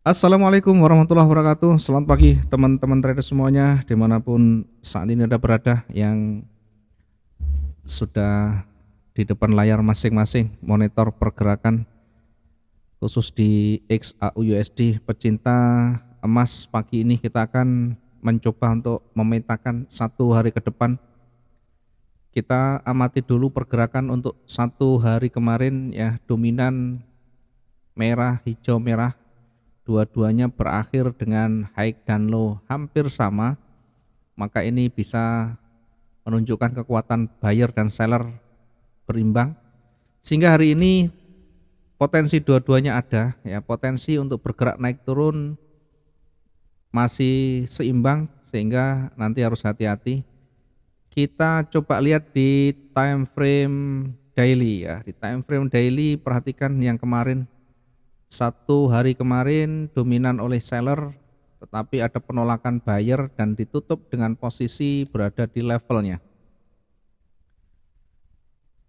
Assalamualaikum warahmatullahi wabarakatuh. Selamat pagi teman-teman trader semuanya dimanapun saat ini Anda berada yang sudah di depan layar masing-masing monitor pergerakan khusus di XAUUSD pecinta emas. Pagi ini kita akan mencoba untuk memetakan satu hari ke depan. Kita amati dulu pergerakan untuk satu hari kemarin ya, dominan merah, hijau, merah. Dua-duanya berakhir dengan high dan low hampir sama, maka ini bisa menunjukkan kekuatan buyer dan seller berimbang, sehingga hari ini potensi dua-duanya ada ya, potensi untuk bergerak naik turun masih seimbang, sehingga nanti harus hati-hati. Kita coba lihat di time frame daily ya, di time frame daily perhatikan yang kemarin. Satu hari kemarin dominan oleh seller, tetapi ada penolakan buyer dan ditutup dengan posisi berada di levelnya.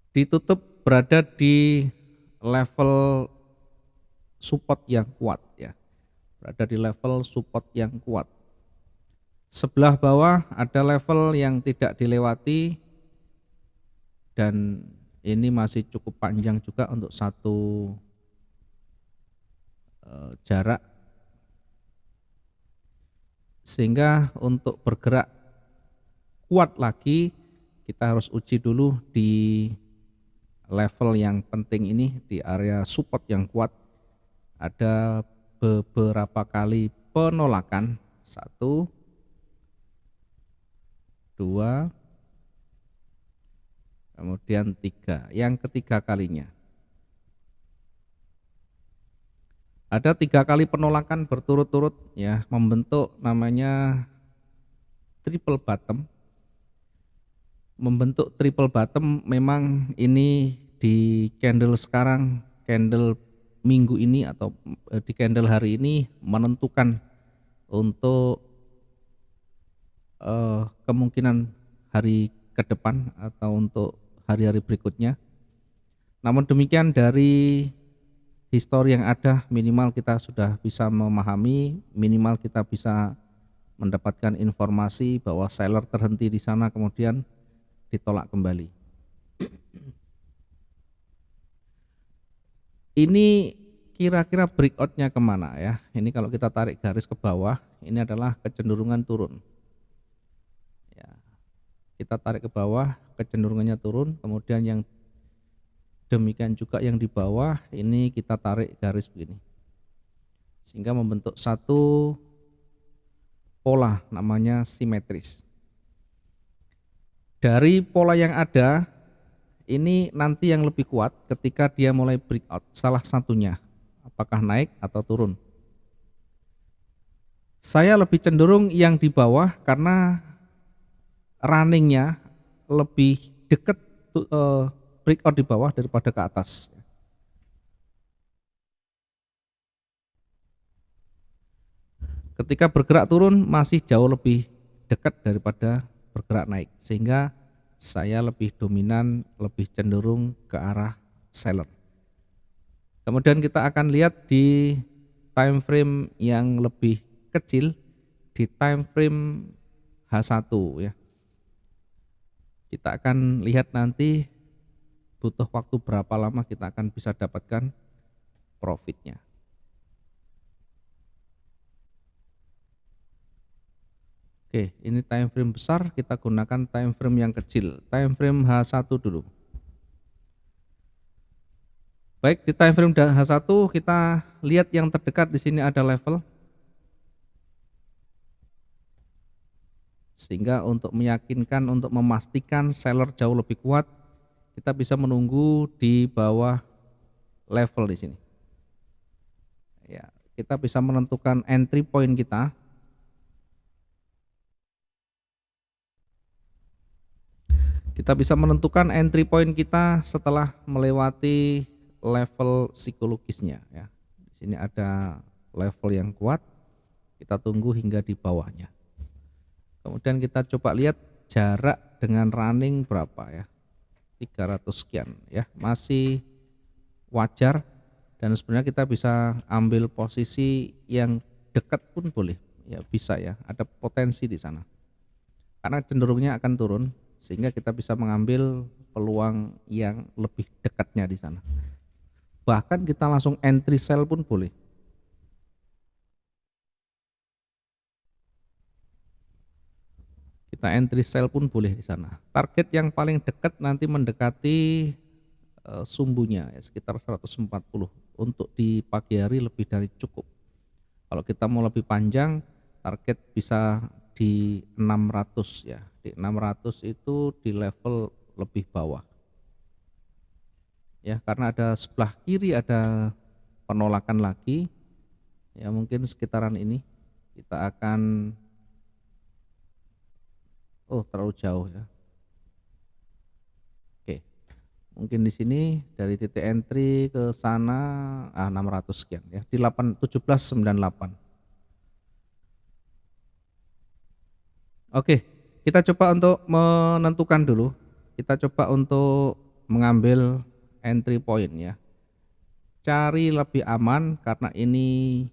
Ditutup berada di level support yang kuat ya. Berada di level support yang kuat. Sebelah bawah ada level yang tidak dilewati dan ini masih cukup panjang juga untuk satu jarak, sehingga untuk bergerak kuat lagi kita harus uji dulu di level yang penting ini, di area support yang kuat. Ada beberapa kali penolakan, 1, 2, kemudian 3, yang ketiga kalinya. Ada 3 kali penolakan berturut-turut ya, membentuk namanya triple bottom. Membentuk triple bottom memang ini di candle sekarang, candle minggu ini atau di candle hari ini menentukan untuk kemungkinan hari ke depan atau untuk hari-hari berikutnya. Namun demikian dari histori yang ada, minimal kita sudah bisa memahami, minimal kita bisa mendapatkan informasi bahwa seller terhenti di sana kemudian ditolak kembali. Ini kira-kira breakoutnya kemana ya? Ini kalau kita tarik garis ke bawah, ini adalah kecenderungan turun. Ya, kita tarik ke bawah, kecenderungannya turun, kemudian yang demikian juga yang di bawah ini kita tarik garis begini, sehingga membentuk satu pola namanya simetris. Dari pola yang ada ini nanti yang lebih kuat ketika dia mulai breakout salah satunya, apakah naik atau turun. Saya lebih cenderung yang di bawah karena runningnya lebih dekat breakout di bawah daripada ke atas. Ketika bergerak turun masih jauh lebih dekat daripada bergerak naik, sehingga saya lebih dominan, lebih cenderung ke arah seller. Kemudian kita akan lihat di time frame yang lebih kecil, di time frame H1 ya. Kita akan lihat nanti butuh waktu berapa lama kita akan bisa dapatkan profitnya. Oke, ini time frame besar, kita gunakan time frame yang kecil, time frame H1 dulu. Baik, di time frame H1 kita lihat yang terdekat di sini ada level. Sehingga untuk meyakinkan, untuk memastikan seller jauh lebih kuat, kita bisa menunggu di bawah level di sini. Ya, kita bisa menentukan entry point kita. Kita bisa menentukan entry point kita setelah melewati level psikologisnya ya. Di sini ada level yang kuat, kita tunggu hingga di bawahnya. Kemudian kita coba lihat jarak dengan running berapa ya. 300 sekian ya, masih wajar Dan sebenarnya kita bisa ambil posisi yang dekat pun boleh, ya bisa ya, ada potensi di sana. Karena cenderungnya akan turun, sehingga kita bisa mengambil peluang yang lebih dekatnya di sana. Bahkan kita langsung entry sell pun boleh. Kita entry sell pun boleh di sana. Target yang paling dekat nanti mendekati sumbunya ya, sekitar 140. Untuk di pagi hari lebih dari cukup. Kalau kita mau lebih panjang, target bisa di 600 ya. Di 600 itu di level lebih bawah. Ya, karena ada sebelah kiri ada penolakan lagi. Ya, mungkin sekitaran ini kita akan terlalu jauh ya. Oke. Mungkin di sini dari titik entry ke sana 600 sekian ya, di 1798. Oke, kita coba untuk menentukan dulu. Kita coba untuk mengambil entry point ya. Cari lebih aman karena ini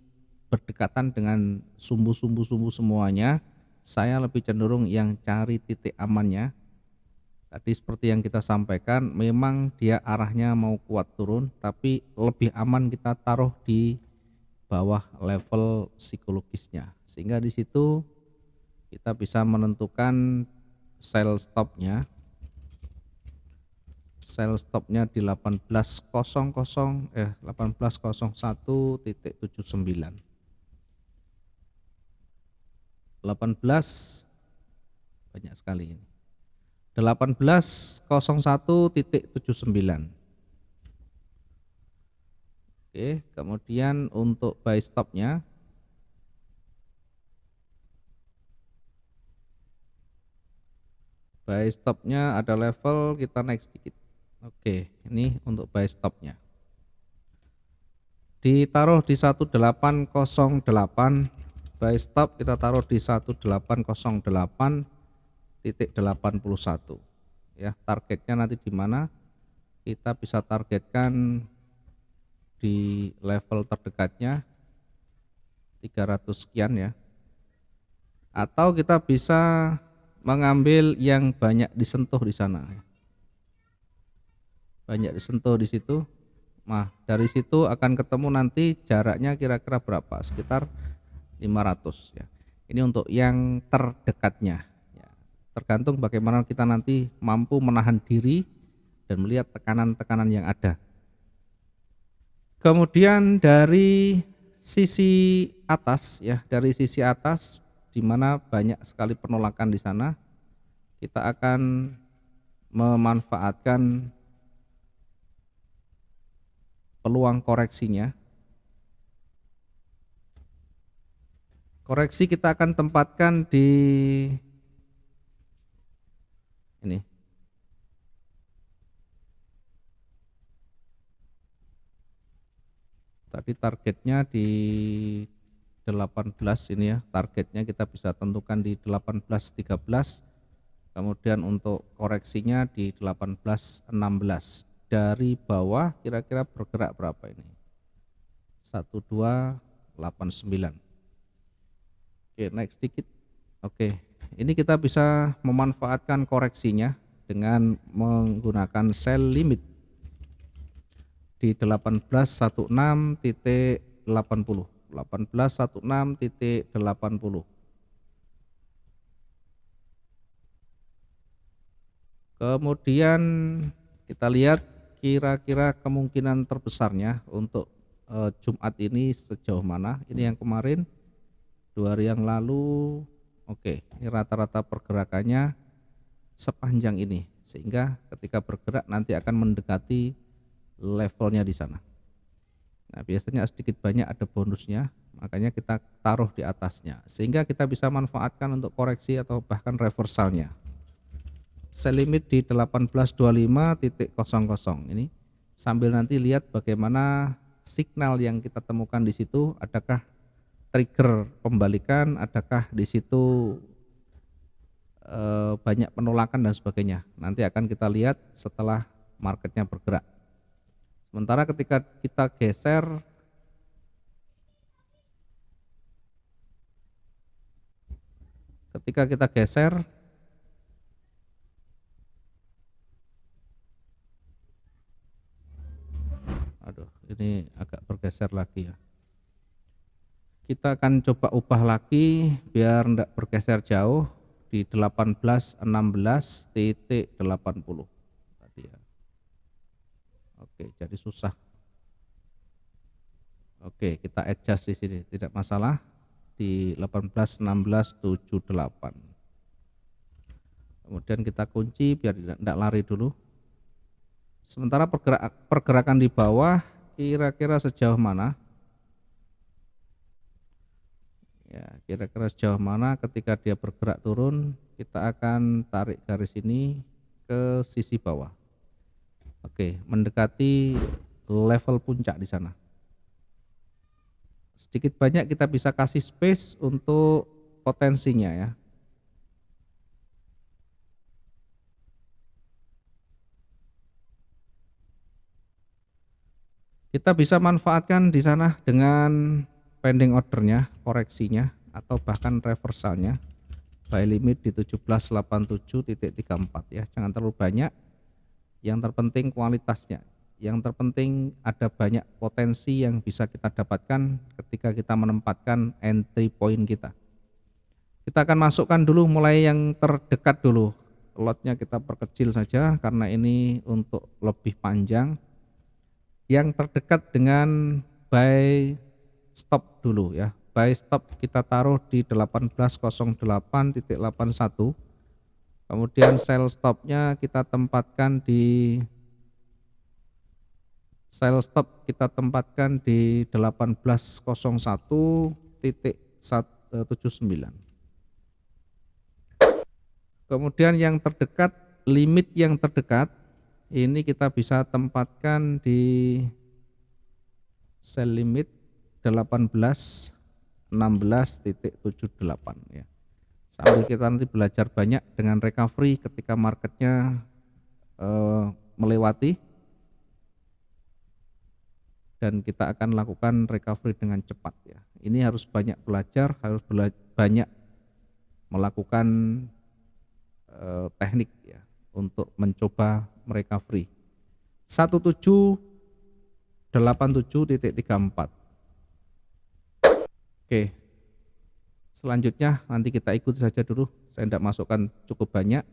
berdekatan dengan sumbu-sumbu semuanya. Saya lebih cenderung yang cari titik amannya. Tadi seperti yang kita sampaikan, memang dia arahnya mau kuat turun, tapi lebih aman kita taruh di bawah level psikologisnya. Sehingga di situ kita bisa menentukan sell stopnya. Sell stopnya di 18.01.79. 18 banyak sekali ini. 18.01.79. Oke, kemudian untuk buy stopnya ada level, kita naik sedikit. Oke, ini untuk buy stopnya ditaruh di 1808. Buy stop kita taruh di 1808.81 ya. Targetnya nanti di mana? Kita bisa targetkan di level terdekatnya 300 sekian ya. Atau kita bisa mengambil yang banyak disentuh di sana. Banyak disentuh di situ. Nah, dari situ akan ketemu nanti jaraknya kira-kira berapa? Sekitar 500 ya. Ini untuk yang terdekatnya ya. Tergantung bagaimana kita nanti mampu menahan diri dan melihat tekanan-tekanan yang ada. Kemudian dari sisi atas ya, dari sisi atas di mana banyak sekali penolakan di sana, kita akan memanfaatkan peluang koreksinya. Koreksi kita akan tempatkan di ini. Tadi targetnya di 18 ini ya. Targetnya kita bisa tentukan di 18.13. Kemudian untuk koreksinya di 18.16. Dari bawah kira-kira bergerak berapa ini? 1289. Oke, naik sedikit. Oke, ini kita bisa memanfaatkan koreksinya dengan menggunakan sell limit di 1816.80. 1816.80. Kemudian kita lihat kira-kira kemungkinan terbesarnya untuk Jumat ini sejauh mana. Ini yang kemarin 2 hari yang lalu. Oke, ini rata-rata pergerakannya sepanjang ini, sehingga ketika bergerak nanti akan mendekati levelnya di sana. Nah, biasanya sedikit banyak ada bonusnya, makanya kita taruh di atasnya, sehingga kita bisa manfaatkan untuk koreksi atau bahkan reversalnya. Sell limit di 1825.00. Ini sambil nanti lihat bagaimana signal yang kita temukan di situ, adakah trigger pembalikan, adakah di situ banyak penolakan dan sebagainya. Nanti akan kita lihat setelah marketnya bergerak. Sementara ketika kita geser, aduh ini agak bergeser lagi ya. Kita akan coba ubah lagi biar enggak bergeser jauh di 1816.80 tadi ya. Oke, jadi susah. Oke, kita adjust di sini, tidak masalah di 1816.78. Kemudian kita kunci biar tidak lari dulu. Sementara pergerakan di bawah kira-kira sejauh mana? Ya, kira-kira sejauh mana ketika dia bergerak turun, kita akan tarik garis ini ke sisi bawah. Oke, mendekati level puncak di sana. Sedikit banyak kita bisa kasih space untuk potensinya ya. Kita bisa manfaatkan di sana dengan pending ordernya, koreksinya, atau bahkan reversalnya. Buy limit di 1787.34 ya, jangan terlalu banyak. Yang terpenting kualitasnya. Yang terpenting ada banyak potensi yang bisa kita dapatkan ketika kita menempatkan entry point kita. Kita akan masukkan dulu mulai yang terdekat dulu. Lotnya kita perkecil saja karena ini untuk lebih panjang. Yang terdekat dengan buy stop dulu ya. Buy stop kita taruh di 1808.81. Kemudian sell stopnya kita tempatkan di 1801.79. Kemudian yang terdekat, limit yang terdekat ini kita bisa tempatkan di sell limit 1816.78 ya. Sambil kita nanti belajar banyak dengan recovery ketika marketnya melewati, dan kita akan lakukan recovery dengan cepat ya. Ini harus banyak belajar, harus banyak melakukan teknik ya untuk mencoba recovery. 1787.34. Oke. Selanjutnya nanti kita ikuti saja dulu. Saya tidak masukkan cukup banyak.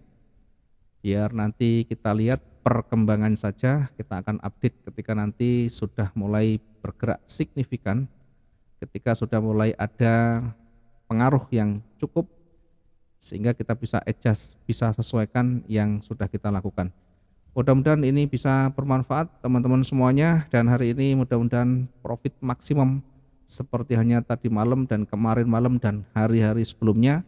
Biar nanti kita lihat perkembangan saja. Kita akan update ketika nanti sudah mulai bergerak signifikan. Ketika sudah mulai ada pengaruh yang cukup sehingga kita bisa adjust, bisa sesuaikan yang sudah kita lakukan. Mudah-mudahan ini bisa bermanfaat teman-teman semuanya, dan hari ini mudah-mudahan profit maksimum seperti hanya tadi malam dan kemarin malam dan hari-hari sebelumnya,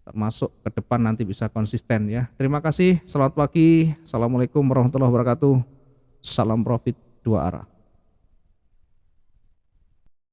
termasuk ke depan nanti bisa konsisten ya. Terima kasih, selamat pagi, assalamualaikum warahmatullahi wabarakatuh, salam profit dua arah.